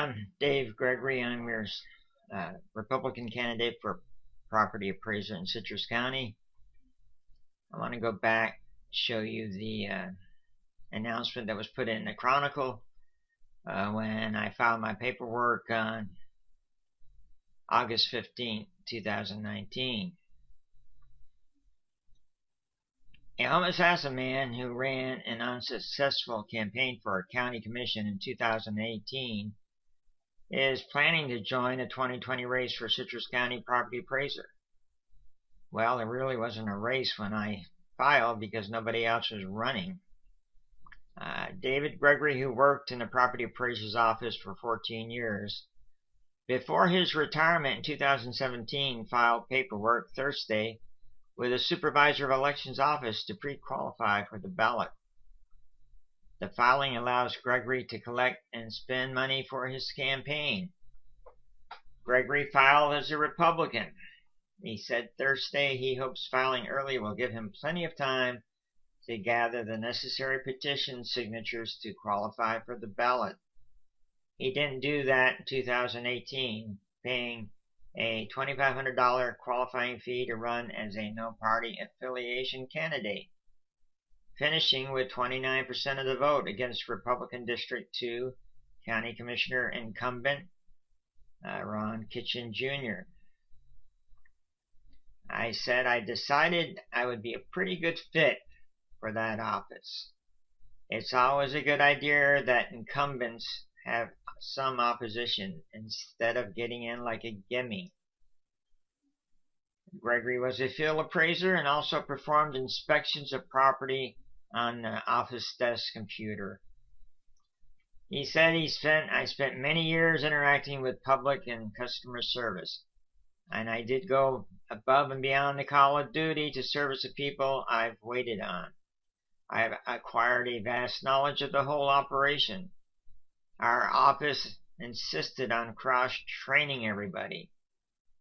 I'm Dave Gregory. I'm your Republican candidate for Property Appraiser in Citrus County. I want to go back, show you the announcement that was put in the Chronicle when I filed my paperwork on August 15, 2019. A homosexual man who ran an unsuccessful campaign for a county commission in 2018 is planning to join the 2020 race for Citrus County Property Appraiser. Well, there really wasn't a race when I filed because nobody else was running. David Gregory, who worked in the Property Appraiser's Office for 14 years, before his retirement in 2017, filed paperwork Thursday with the Supervisor of Elections Office to pre-qualify for the ballot. The filing allows Gregory to collect and spend money for his campaign. Gregory filed as a Republican. He said Thursday he hopes filing early will give him plenty of time to gather the necessary petition signatures to qualify for the ballot. He didn't do that in 2018, paying a $2,500 qualifying fee to run as a no-party affiliation candidate, finishing with 29% of the vote against Republican District 2 County Commissioner incumbent Ron Kitchen Jr. I said I decided I would be a pretty good fit for that office. It's always a good idea that incumbents have some opposition instead of getting in like a gimme. Gregory was a field appraiser and also performed inspections of property on the office desk computer. He said I spent many years interacting with public and customer service, and I did go above and beyond the call of duty to service the people I've waited on. I have acquired a vast knowledge of the whole operation. Our office insisted on cross-training everybody,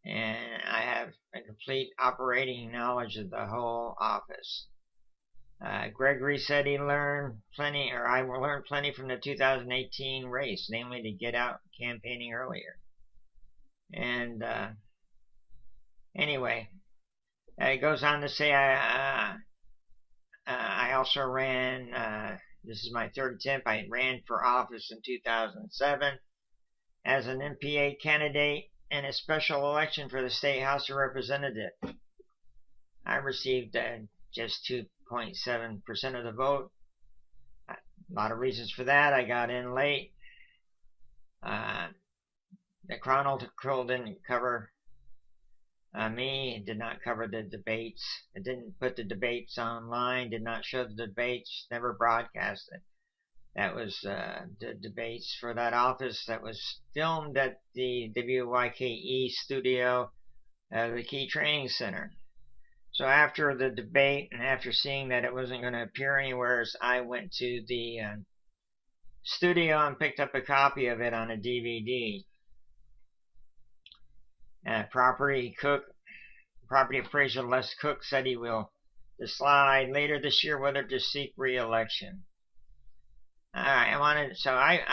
and I have a complete operating knowledge of the whole office. Gregory said he learned plenty, or I learned plenty from the 2018 race, namely to get out campaigning earlier. And anyway, it goes on to say I also ran, this is my third attempt, I ran for office in 2007 as an MPA candidate in a special election for the State House of Representatives. I received just 2.7% of the vote. A lot of reasons for that. I got in late. The Chronicle didn't cover me. It did not cover the debates. It didn't put the debates online, did not show the debates, never broadcast it. That was the debates for that office that was filmed at the WYKE studio of the Key Training Center. So after the debate and after seeing that it wasn't going to appear anywhere, I went to the studio and picked up a copy of it on a DVD. Property Appraiser Les Cook said he will decide later this year whether to seek re-election. I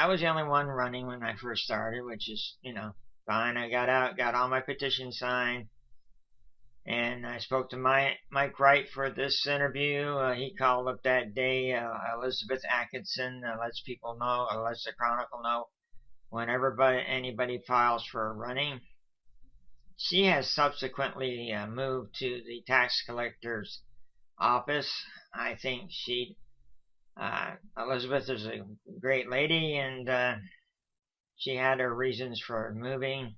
was the only one running when I first started, which is, fine. I got out, got all my petitions signed, and I spoke to Mike Wright for this interview. He called up that day. Elizabeth Atkinson lets people know, or lets the Chronicle know, whenever anybody files for running. She has subsequently moved to the tax collector's office. I think Elizabeth is a great lady, and she had her reasons for moving.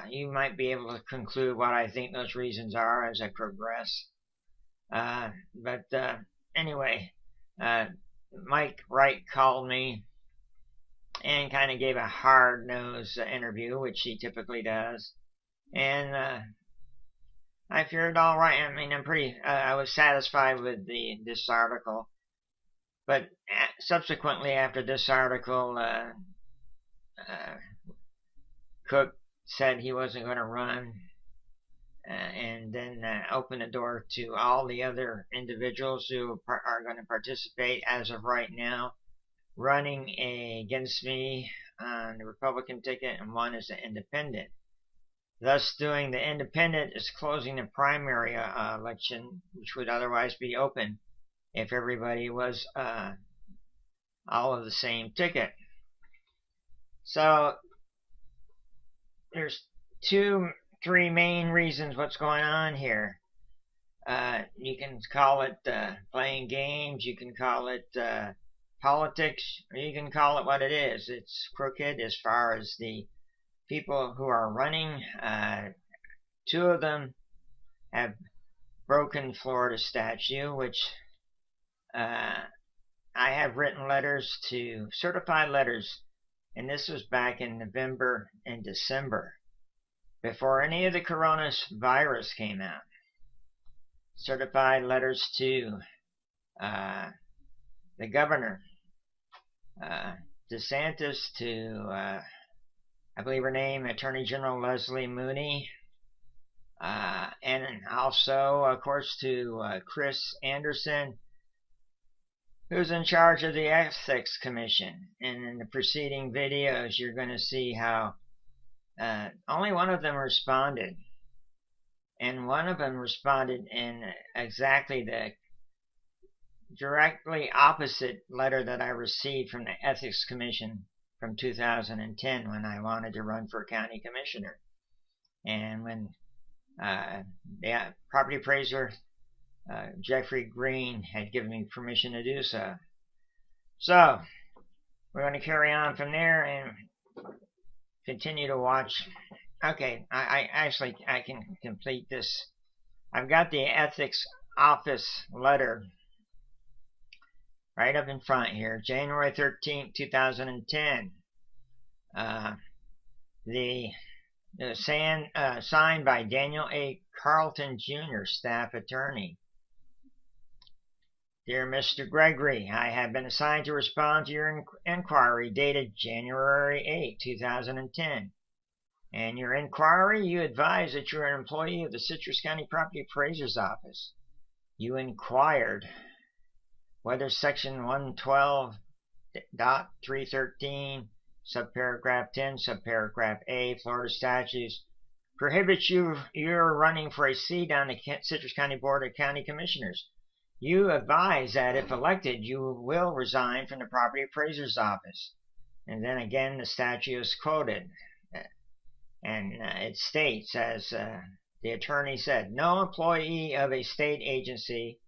You might be able to conclude what I think those reasons are as I progress. Anyway, Mike Wright called me and kind of gave a hard-nosed interview, which he typically does. And I figured, all right. I mean, I was satisfied with this article. But subsequently, after this article, Cook said he wasn't going to run, and then opened the door to all the other individuals who are going to participate as of right now. running against me on the Republican ticket, and one is an independent. Thus, doing the independent is closing the primary election, which would otherwise be open if everybody was all of the same ticket. So there's three main reasons what's going on here. You can call it playing games, you can call it politics, or you can call it what it is. It's crooked as far as the people who are running. Two of them have broken Florida statute, which I have written letters to, certified letters, and this was back in November and December, before any of the coronavirus came out. Certified letters to the governor, DeSantis, to I believe her name, Attorney General Leslie Moody, and also, of course, to Chris Anderson, who's in charge of the Ethics Commission. And in the preceding videos, you're going to see how only one of them responded. And one of them responded in exactly the directly opposite letter that I received from the Ethics Commission from 2010 when I wanted to run for county commissioner. And when the property appraiser Jeffrey Green had given me permission to do so. So we're going to carry on from there and continue to watch. Okay, I can complete this. I've got the Ethics Office letter right up in front here, January 13th, 2010. Signed by Daniel A. Carlton Jr., staff attorney. Dear Mr. Gregory, I have been assigned to respond to your inquiry dated January 8, 2010. And your inquiry, you advise that you're an employee of the Citrus County Property Appraiser's Office. You inquired whether Section 112.313, subparagraph 10, subparagraph A, Florida Statutes, prohibits you're running for a seat on the Citrus County Board of County Commissioners. You advise that if elected, you will resign from the Property Appraiser's Office. And then again, the statute is quoted. And it states, as the attorney said, no employee of a state agency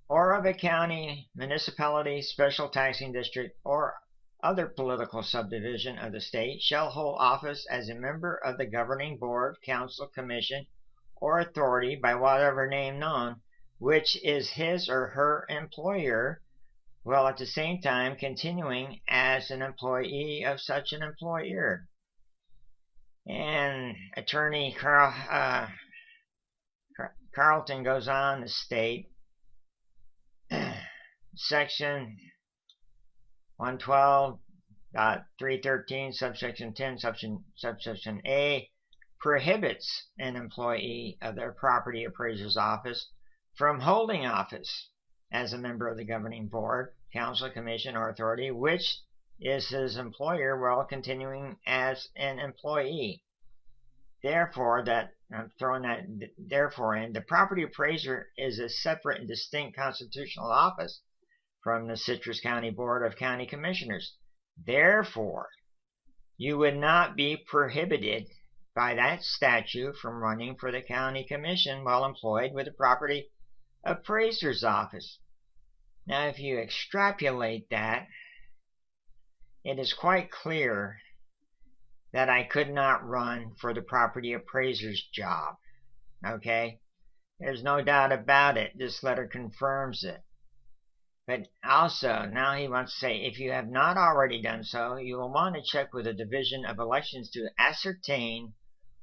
or of a county, municipality, special taxing district, or other political subdivision of the state shall hold office as a member of the governing board, council, commission, or authority by whatever name known, which is his or her employer, while at the same time continuing as an employee of such an employer. And Attorney Carlton goes on to state, Section 112.313, subsection 10, subsection A, prohibits an employee of their property appraiser's office from holding office as a member of the governing board, council, commission, or authority, which is his employer while continuing as an employee. Therefore, I'm throwing that therefore in, the property appraiser is a separate and distinct constitutional office from the Citrus County Board of County Commissioners. Therefore, you would not be prohibited by that statute from running for the county commission while employed with the property appraiser's office. Now, if you extrapolate that, it is quite clear that I could not run for the property appraiser's job. Okay? There's no doubt about it. This letter confirms it. But also, now he wants to say, if you have not already done so, you will want to check with the Division of Elections to ascertain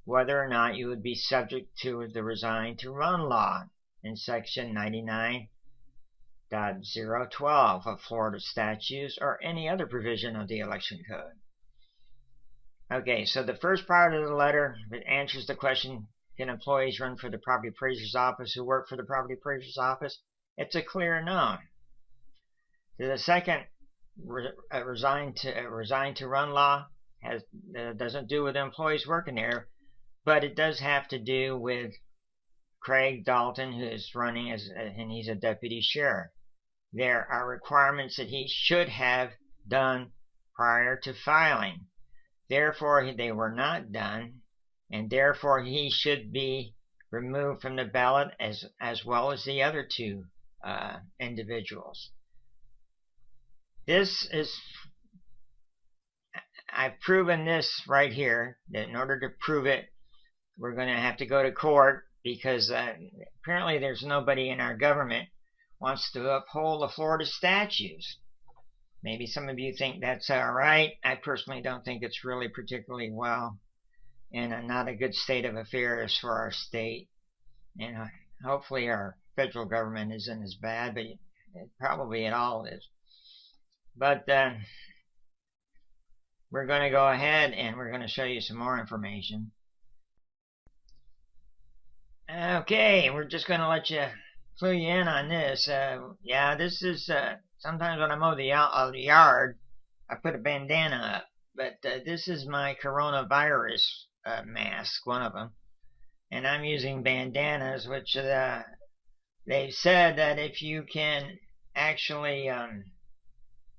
whether or not you would be subject to the Resign to Run law in Section 99.012 of Florida Statutes or any other provision of the Election Code. Okay, so the first part of the letter, it answers the question, can employees run for the property appraiser's office who work for the property appraiser's office? It's a clear no. To the second Resign to run law doesn't do with employees working there, but it does have to do with Cregg Dalton, who is running and he's a deputy sheriff. There are requirements that he should have done prior to filing. Therefore, they were not done, and therefore he should be removed from the ballot as well as the other two individuals. I've proven this right here, that in order to prove it, we're going to have to go to court, because apparently there's nobody in our government wants to uphold the Florida statutes. Maybe some of you think that's all right. I personally don't think it's really particularly well, and not a good state of affairs for our state. And hopefully our federal government isn't as bad, but it probably it all is. But we're going to go ahead and we're going to show you some more information. Okay, we're just going to let you clue you in on this. Yeah, this is sometimes when I mow the yard, I put a bandana up. But this is my coronavirus mask, one of them. And I'm using bandanas, which they've said that if you can actually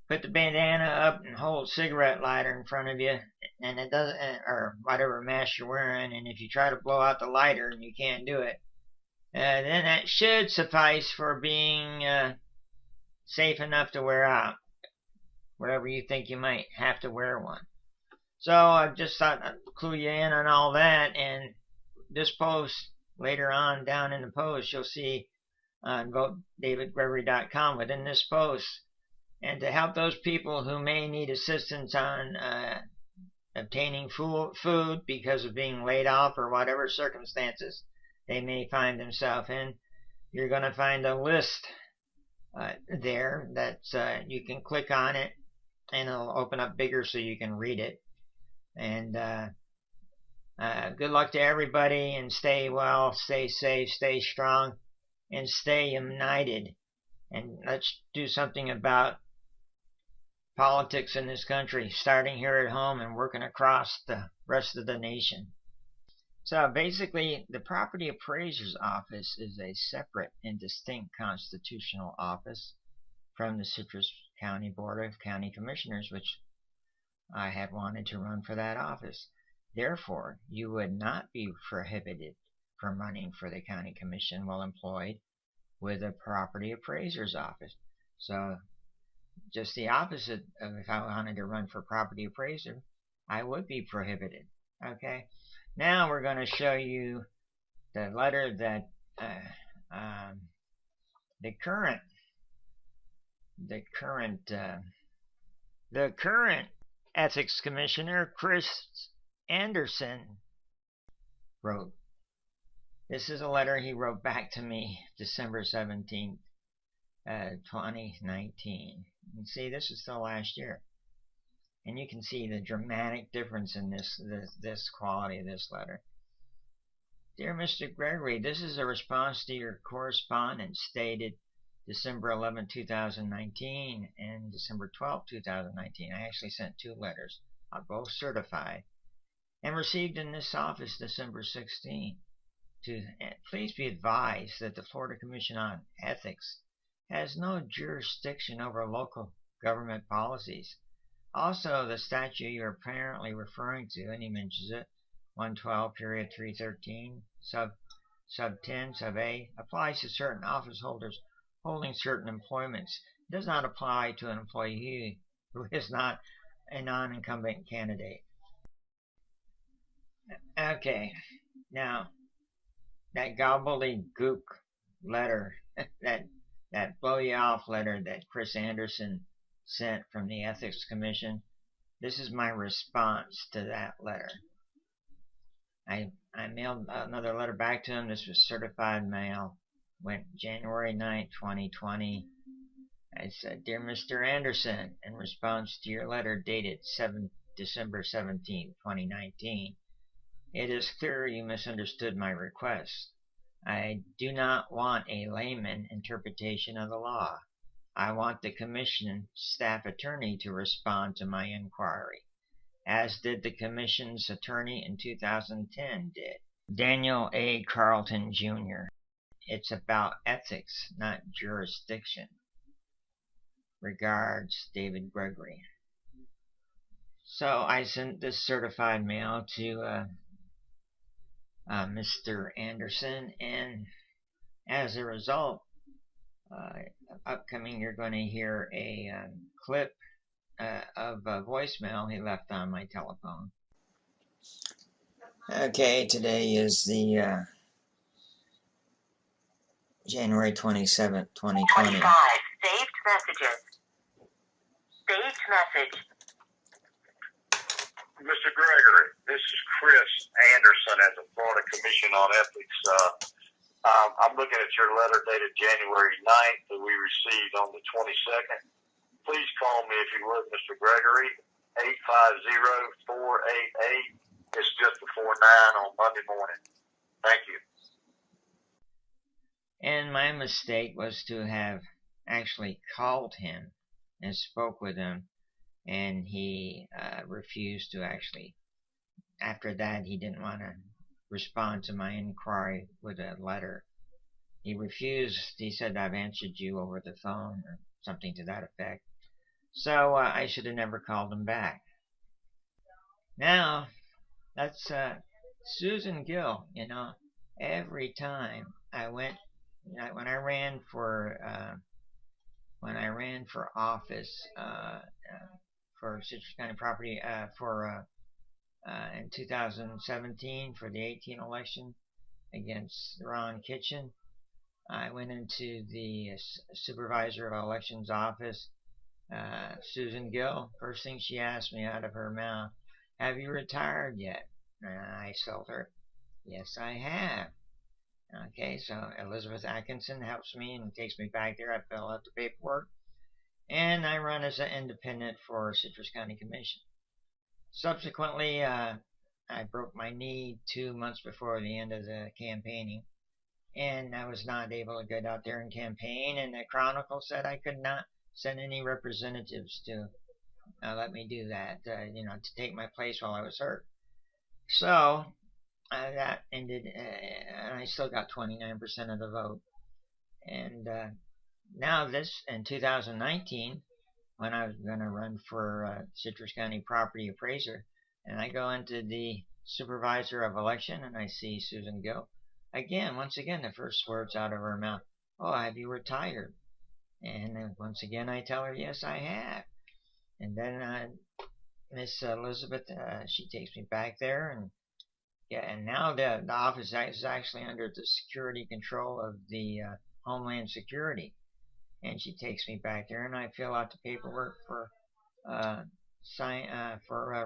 put the bandana up and hold a cigarette lighter in front of you, and it doesn't, or whatever mask you're wearing, and if you try to blow out the lighter and you can't do it, then that should suffice for being safe enough to wear out wherever you think you might have to wear one. So I just thought I'd clue you in on all that. And this post, later on down in the post, you'll see on votedavidgregory.com within this post. And to help those people who may need assistance on obtaining food because of being laid off or whatever circumstances they may find themselves in, you're going to find a list there that you can click on it, and it'll open up bigger so you can read it. And good luck to everybody, and stay well, stay safe, stay strong, and stay united. And let's do something about politics in this country, starting here at home and working across the rest of the nation. So basically, the Property Appraiser's Office is a separate and distinct constitutional office from the Citrus County Board of County Commissioners, which I had wanted to run for that office. Therefore, you would not be prohibited from running for the county commission while employed with a Property Appraiser's Office. So just the opposite of if I wanted to run for Property Appraiser, I would be prohibited. Okay, now we're going to show you the letter that the current Ethics Commissioner Chris Anderson wrote. This is a letter he wrote back to me December 17th, 2019. And see, this is still last year. And you can see the dramatic difference in this quality of this letter. Dear Mr. Gregory, this is a response to your correspondence dated December 11, 2019 and December 12, 2019. I actually sent two letters, both certified, and received in this office December 16. Please be advised that the Florida Commission on Ethics has no jurisdiction over local government policies. Also, the statute you're apparently referring to, and he mentions it, 112.313 sub 10 sub A, applies to certain office holders holding certain employments. It does not apply to an employee who is not a non-incumbent candidate. Okay, now that gobbledygook letter, that blow you off letter that Chris Anderson sent from the Ethics Commission, this is my response to that letter. I mailed another letter back to him. This was certified mail. Went January 9, 2020. I said, Dear Mr. Anderson, in response to your letter dated December 17, 2019, it is clear you misunderstood my request. I do not want a layman interpretation of the law. I want the Commission staff attorney to respond to my inquiry, as did the Commission's attorney in 2010 did, Daniel A. Carlton, Jr. It's about ethics, not jurisdiction. Regards, David Gregory. So I sent this certified mail to Mr. Anderson, and as a result, upcoming you're going to hear a clip of a voicemail he left on my telephone. Okay, today is the January 27th, 2020. 25 saved messages. Saved message. Mr. Gregory, this is Chris Anderson at the Florida Commission on Ethics. I'm looking at your letter dated January 9th that we received on the 22nd. Please call me if you would, Mr. Gregory, 850-488. It's just before 9 on Monday morning. Thank you. And my mistake was to have actually called him and spoke with him, and he refused to actually. After that, he didn't want to respond to my inquiry with a letter. He refused. He said, I've answered you over the phone, or something to that effect. So I should have never called him back. Now, that's Susan Gill. You know, every time I went, when I ran for office for Citrus County Property in 2017 for the 18 election against Ron Kitchen, I went into the Supervisor of Elections office. Susan Gill, first thing she asked me out of her mouth, have you retired yet? And I told her, yes, I have. Okay, so Elizabeth Atkinson helps me and takes me back there. I fill out the paperwork, and I run as an independent for Citrus County Commission. Subsequently, I broke my knee 2 months before the end of the campaigning, and I was not able to get out there and campaign, and the Chronicle said I could not send any representatives to let me do that, to take my place while I was hurt. So that ended, and I still got 29% of the vote. And now this, in 2019, when I was going to run for Citrus County Property Appraiser, and I go into the Supervisor of Election, and I see Susan Gill. Once again, the first words out of her mouth, oh, have you retired? And once again, I tell her, yes, I have. And then Miss Elizabeth, she takes me back there, and and now the office is actually under the security control of the Homeland Security. And she takes me back there, and I fill out the paperwork for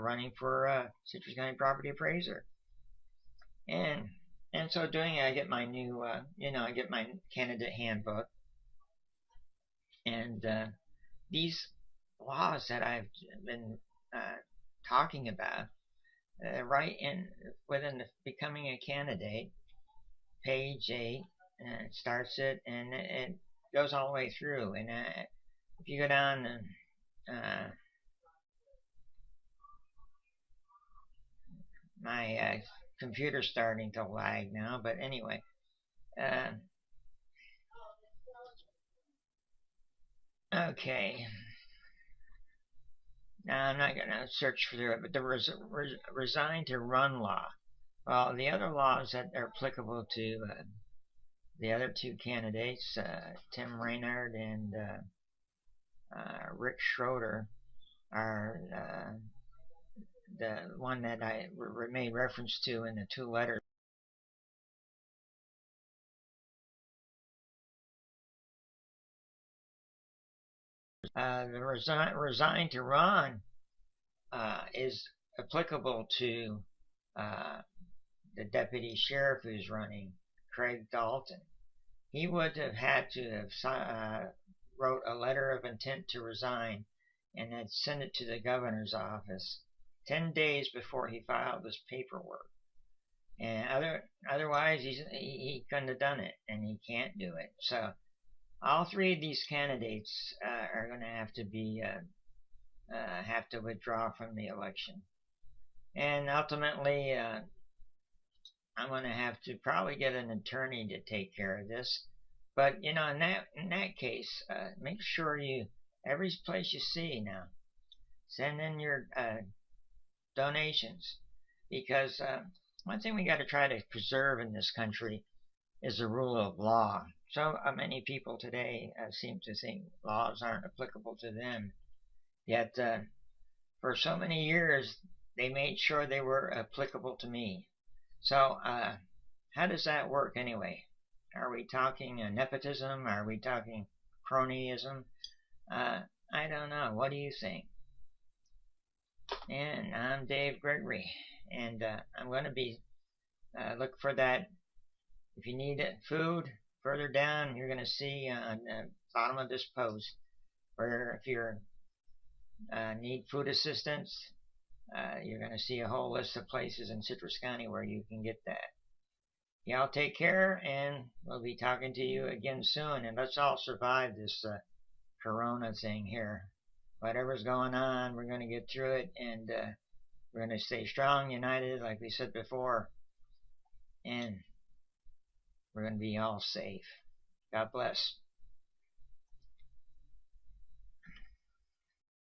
running for Citrus County Property Appraiser. And so doing, I get my new, I get my candidate handbook, and these laws that I've been talking about, right within becoming a candidate, page 8, and it starts it, and it goes all the way through. And if you go down, my computer's starting to lag now, but anyway, okay. Now I'm not going to search through it, but the Resign to Run law. Well, the other laws that are applicable to the other two candidates, Tim Reynard and Rick Schroeder, are the one that I made reference to in the two letters. The Resign to Run is applicable to the deputy sheriff who's running, Cregg Dalton. He would have had to have wrote a letter of intent to resign and then sent it to the governor's office 10 days before he filed this paperwork. And otherwise, he couldn't have done it, and he can't do it. So all three of these candidates are going to have to withdraw from the election, and ultimately, I'm going to have to probably get an attorney to take care of this. But in that case, make sure every place you see now, send in your donations, because one thing we got to try to preserve in this country is the rule of law. So many people today seem to think laws aren't applicable to them, yet for so many years they made sure they were applicable to me. So how does that work anyway? Are we talking nepotism? Are we talking cronyism? I don't know. What do you think? And I'm Dave Gregory, and I'm going to be look for that. If you need food, further down you're going to see on the bottom of this post where if you need food assistance, you're going to see a whole list of places in Citrus County where you can get that. Y'all take care, and we'll be talking to you again soon. And let's all survive this corona thing here. Whatever's going on, we're going to get through it, and we're going to stay strong, united, like we said before, and we're going to be all safe. God bless.